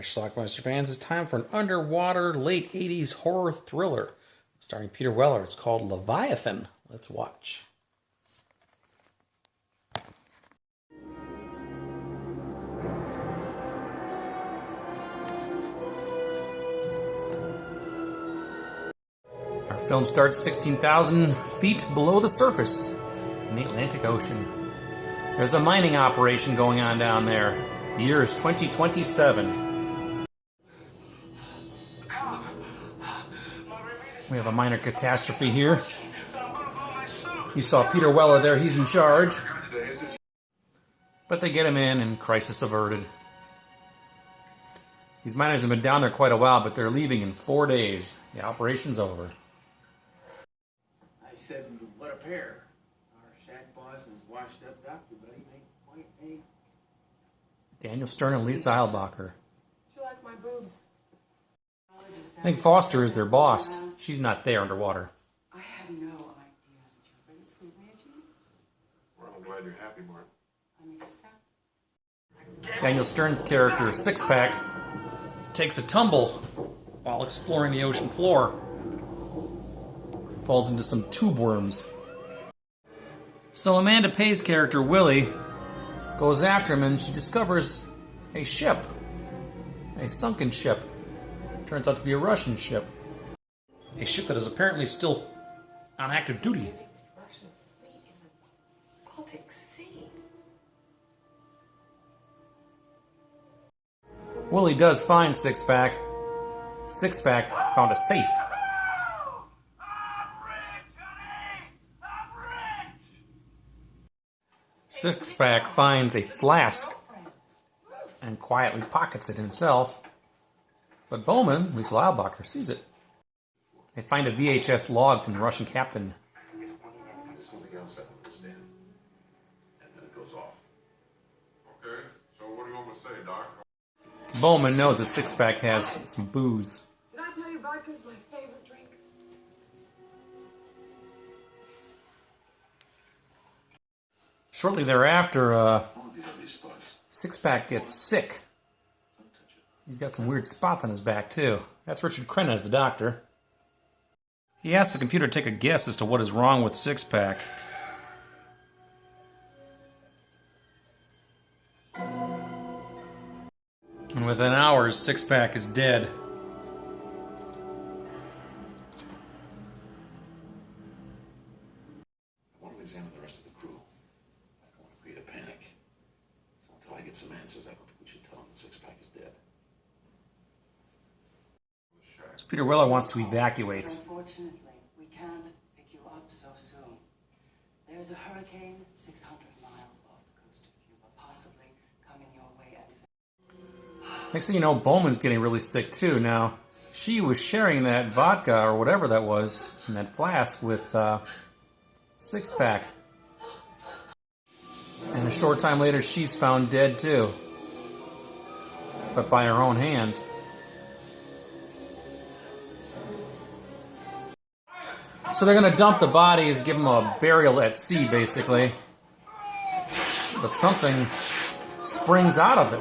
Schlockmeister fans, it's time for an underwater late 80s horror thriller starring Peter Weller. It's called Leviathan. Let's watch. Our film starts 16,000 feet below the surface in the Atlantic Ocean. There's a mining operation going on down there. The year is 2027. We have a minor catastrophe here. You saw Peter Weller there, he's in charge. But they get him in and crisis averted. These miners have been down there quite a while, but they're leaving in 4 days. The operation's over. I said, what a pair. Our shack boss and his washed up doctor buddy make quite a... Daniel Stern and Lisa Eilbacher. Do you like my boobs? I think Foster is their boss. She's not there underwater. I had no idea that you were ready to prove me a genius. Well, I'm glad you're happy, Mark. I'm accepted. Daniel Stern's character, Six Pack, takes a tumble while exploring the ocean floor. Falls into some tube worms. So Amanda Pay's character, Willie, goes after him and she discovers a ship. A sunken ship. Turns out to be a Russian ship. A ship that is apparently still on active duty. Russian fleet in the Baltic Sea. Willie does find Six Pack. Six Pack found a safe. Six Pack finds a flask and quietly pockets it himself. But Bowman, Lisa Eilbacher, sees it. They find a VHS log from the Russian captain. There's something else I don't understand. And then it goes off. Okay, so what do you want me to say, Doc? Bowman knows that Six Pack has some booze. Did I tell you vodka's my favorite drink? Shortly thereafter, One of these ugly spots. Six Pack gets sick. Don't touch it. He's got some weird spots on his back, too. That's Richard Crenna as the doctor. He asks the computer to take a guess as to what is wrong with Six Pack. And within hours, Six Pack is dead. I want to examine the rest of the crew. I don't want to create a panic. So until I get some answers, I don't think we should tell them that Six Pack is dead. So Peter Weller wants to evacuate. Unfortunately, we can't pick you up so soon. There's a hurricane 600 miles off the coast of Cuba, possibly coming your way at Next thing you know, Bowman's getting really sick too. Now, she was sharing that vodka or whatever that was in that flask with Six Pack. And a short time later, she's found dead too. But by her own hand. So they're going to dump the bodies, give them a burial at sea, basically. But something springs out of it.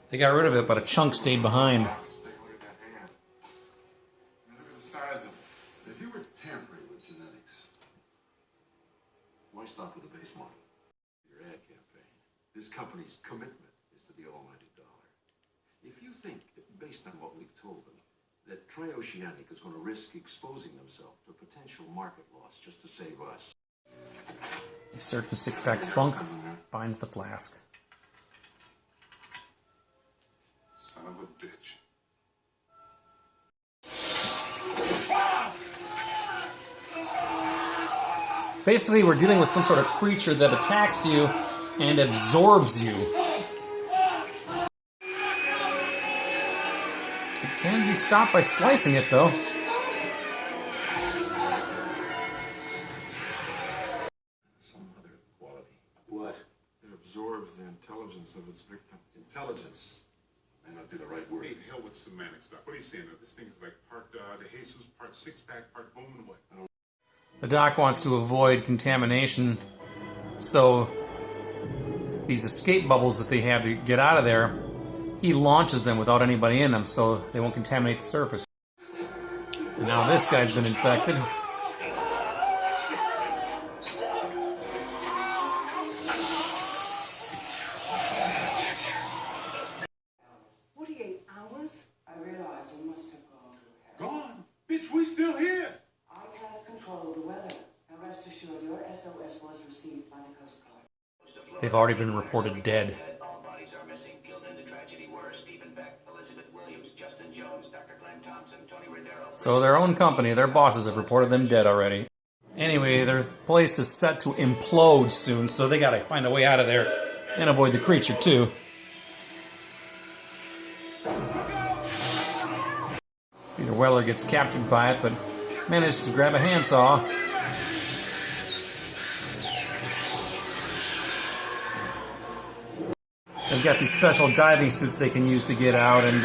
They got rid of it, but a chunk stayed behind. Let's take a look at that hand. Look at the size of it. If you were tampering with genetics, why stop with the base model? Your ad campaign. This company's commitment is to the almighty dollar. If you think, based on what we've told them, that Transoceanic is going to risk exposing themselves to potential market loss just to save us. He searches Six Pack's bunk, finds the flask. Son of a bitch. Basically, we're dealing with some sort of creature that attacks you and absorbs you. It can be stopped by slicing it, though. Some other quality. What? It absorbs the intelligence of its victim. Intelligence may not be the right word. Hey, hell with semantic stuff. What are you saying? This thing is like part De Jesus, part Six Pack, part Bowman, what? The doc wants to avoid contamination, so these escape bubbles that they have to get out of there, he launches them without anybody in them so they won't contaminate the surface. And now this guy's been infected. 48 hours? I realize we must have gone to hell. Gone? Bitch, we still here. I can't control the weather. Now rest assured, your SOS was received by the Coast Guard. They've already been reported dead. All bodies are missing. Killed in the tragedy were Stephen Beck, Elizabeth Williams, Justin Jones, Dr. Glenn Thompson, Tony Rodero. So their own company, their bosses, have reported them dead already. Anyway, their place is set to implode soon, so they gotta find a way out of there and avoid the creature too. Peter Weller gets captured by it, but manages to grab a handsaw. They've got these special diving suits they can use to get out, and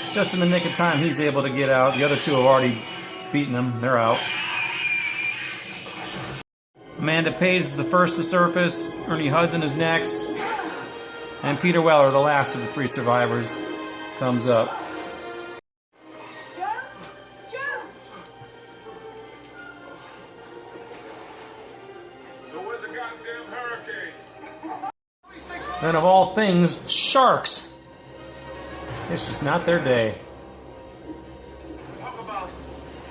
just in the nick of time, he's able to get out. The other two have already beaten him. They're out. Amanda Pays is the first to surface. Ernie Hudson is next. And Peter Weller, the last of the three survivors, comes up. So where's the goddamn hurricane? Then of all things, sharks. It's just not their day. Talk about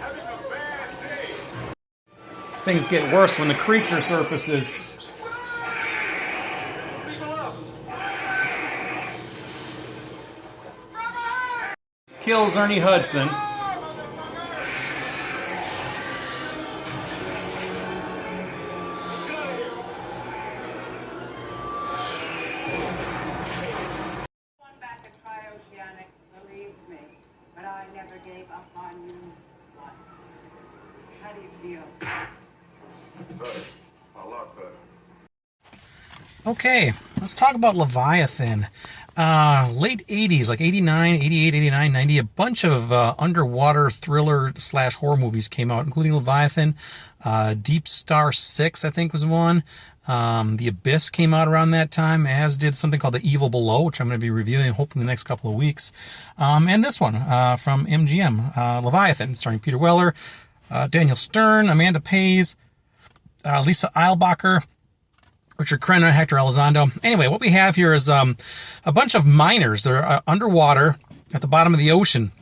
having a bad day. Things get worse when the creature surfaces. Kills Ernie Hudson. One back at Trioceanic believed me, but I never gave up on you once. How do you feel? Better. A lot better. Okay, let's talk about Leviathan. Late 80s, like 89, 88, 89, 90, a bunch of underwater thriller / horror movies came out, including Leviathan. Deep Star 6, I think, was one. The Abyss came out around that time, as did something called The Evil Below, which I'm going to be reviewing hopefully in the next couple of weeks. And this one from MGM, Leviathan, starring Peter Weller, Daniel Stern, Amanda Pays, Lisa Eilbacher, Richard Crenna, Hector Elizondo. Anyway, what we have here is a bunch of miners. They're underwater at the bottom of the ocean.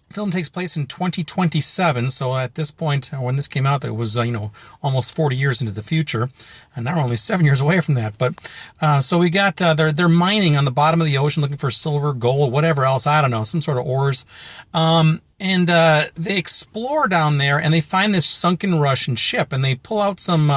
The film takes place in 2027, so at this point, when this came out, it was almost 40 years into the future, and now we're only 7 years away from that. But so we got they're mining on the bottom of the ocean, looking for silver, gold, whatever else, I don't know, some sort of ores. And they explore down there, and they find this sunken Russian ship, and they pull out some,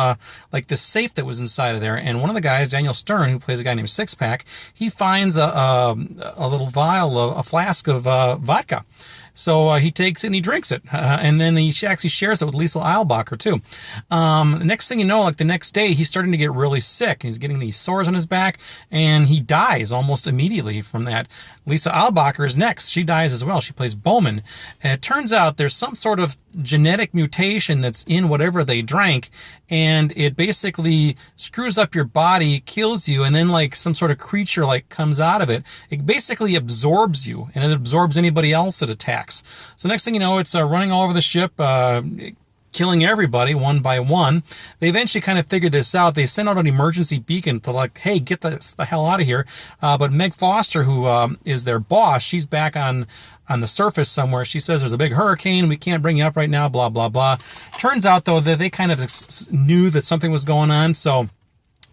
like this safe that was inside of there. And one of the guys, Daniel Stern, who plays a guy named Sixpack, he finds a little vial, a flask of vodka. So he takes it and he drinks it, and then he actually shares it with Lisa Eilbacher too. The next thing you know, like the next day, he's starting to get really sick. He's getting these sores on his back, and he dies almost immediately from that. Lisa Eilbacher is next. She dies as well. She plays Bowman. And it turns out there's some sort of genetic mutation that's in whatever they drank, and it basically screws up your body, kills you, and then like some sort of creature like comes out of it. It basically absorbs you, and it absorbs anybody else it attacks. So next thing you know, it's running all over the ship, killing everybody one by one. They eventually kind of figured this out. They sent out an emergency beacon to like, hey, get the hell out of here. But Meg Foster, who is their boss, she's back on the surface somewhere. She says there's a big hurricane. We can't bring you up right now, blah, blah, blah. Turns out, though, that they kind of knew that something was going on, so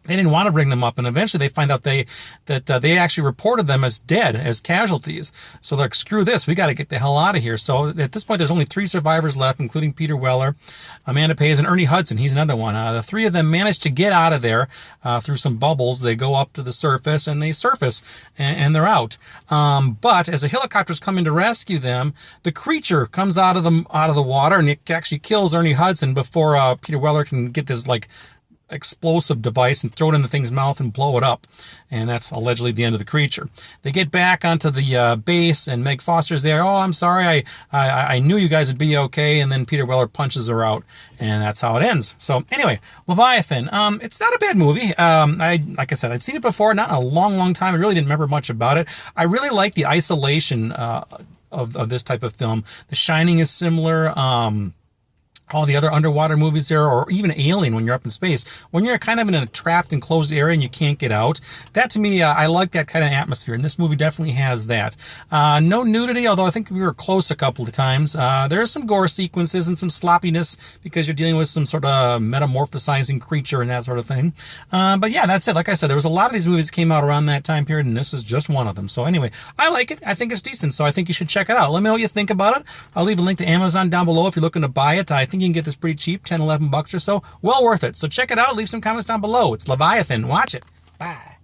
they didn't want to bring them up, and eventually they find out they actually reported them as dead, as casualties. So they're like, screw this, we got to get the hell out of here. So at this point, there's only 3 survivors left, including Peter Weller, Amanda Pays, and Ernie Hudson. He's another one. The 3 of them manage to get out of there through some bubbles. They go up to the surface, and they surface, and they're out. But as the helicopter's coming to rescue them, the creature comes out of the water, and it actually kills Ernie Hudson before Peter Weller can get this like explosive device and throw it in the thing's mouth and blow it up. And that's allegedly the end of the creature. They get back onto the base, and Meg Foster's there. Oh, I'm sorry. I knew you guys would be okay. And then Peter Weller punches her out, and that's how it ends. So anyway, Leviathan. It's not a bad movie. Like I said, I'd seen it before, not in a long, long time. I really didn't remember much about it. I really like the isolation of this type of film. The Shining is similar. All the other underwater movies there, or even Alien when you're up in space, when you're kind of in a trapped enclosed area and you can't get out. That to me, I like that kind of atmosphere, and this movie definitely has that. No nudity, although I think we were close a couple of times. There are some gore sequences and some sloppiness because you're dealing with some sort of metamorphosizing creature and that sort of thing. But yeah, that's it. Like I said, there was a lot of these movies that came out around that time period, and this is just one of them. So anyway, I like it. I think it's decent, so I think you should check it out. Let me know what you think about it. I'll leave a link to Amazon down below if you're looking to buy it. I think you can get this pretty cheap, 10, 11 bucks or so. Well worth it. So check it out. Leave some comments down below. It's Leviathan. Watch it. Bye.